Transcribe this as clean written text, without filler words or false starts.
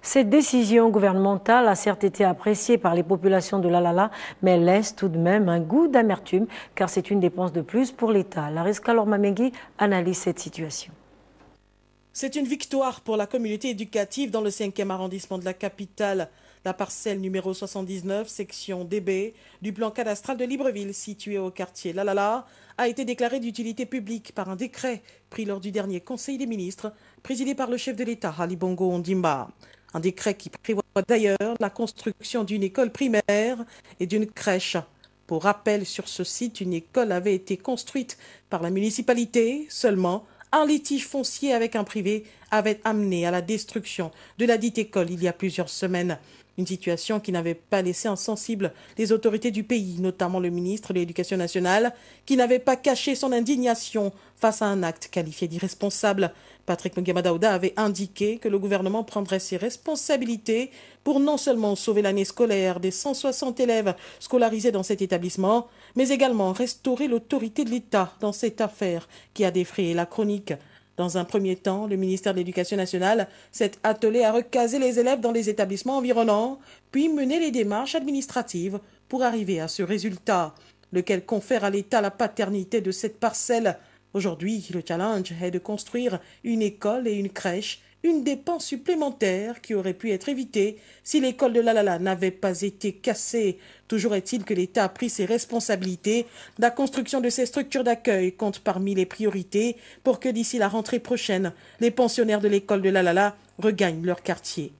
Cette décision gouvernementale a certes été appréciée par les populations de Lalala, mais elle laisse tout de même un goût d'amertume car c'est une dépense de plus pour l'État. Lariska Lormamengui analyse cette situation. C'est une victoire pour la communauté éducative dans le 5e arrondissement de la capitale. La parcelle numéro 79, section DB, du plan cadastral de Libreville, située au quartier Lalala, a été déclarée d'utilité publique par un décret pris lors du dernier Conseil des ministres, présidé par le chef de l'État, Ali Bongo Ondimba. Un décret qui prévoit d'ailleurs la construction d'une école primaire et d'une crèche. Pour rappel, sur ce site, une école avait été construite par la municipalité seulement. Un litige foncier avec un privé avait amené à la destruction de la dite école il y a plusieurs semaines. Une situation qui n'avait pas laissé insensibles les autorités du pays, notamment le ministre de l'Éducation nationale, qui n'avait pas caché son indignation face à un acte qualifié d'irresponsable. Patrick Nguema avait indiqué que le gouvernement prendrait ses responsabilités pour non seulement sauver l'année scolaire des 160 élèves scolarisés dans cet établissement, mais également restaurer l'autorité de l'État dans cette affaire qui a défrayé la chronique. Dans un premier temps, le ministère de l'Éducation nationale s'est attelé à recaser les élèves dans les établissements environnants, puis mener les démarches administratives pour arriver à ce résultat, lequel confère à l'État la paternité de cette parcelle. Aujourd'hui, le challenge est de construire une école et une crèche, une dépense supplémentaire qui aurait pu être évitée si l'école de Lalala n'avait pas été cassée. Toujours est-il que l'État a pris ses responsabilités. La construction de ces structures d'accueil compte parmi les priorités pour que d'ici la rentrée prochaine, les pensionnaires de l'école de Lalala regagnent leur quartier.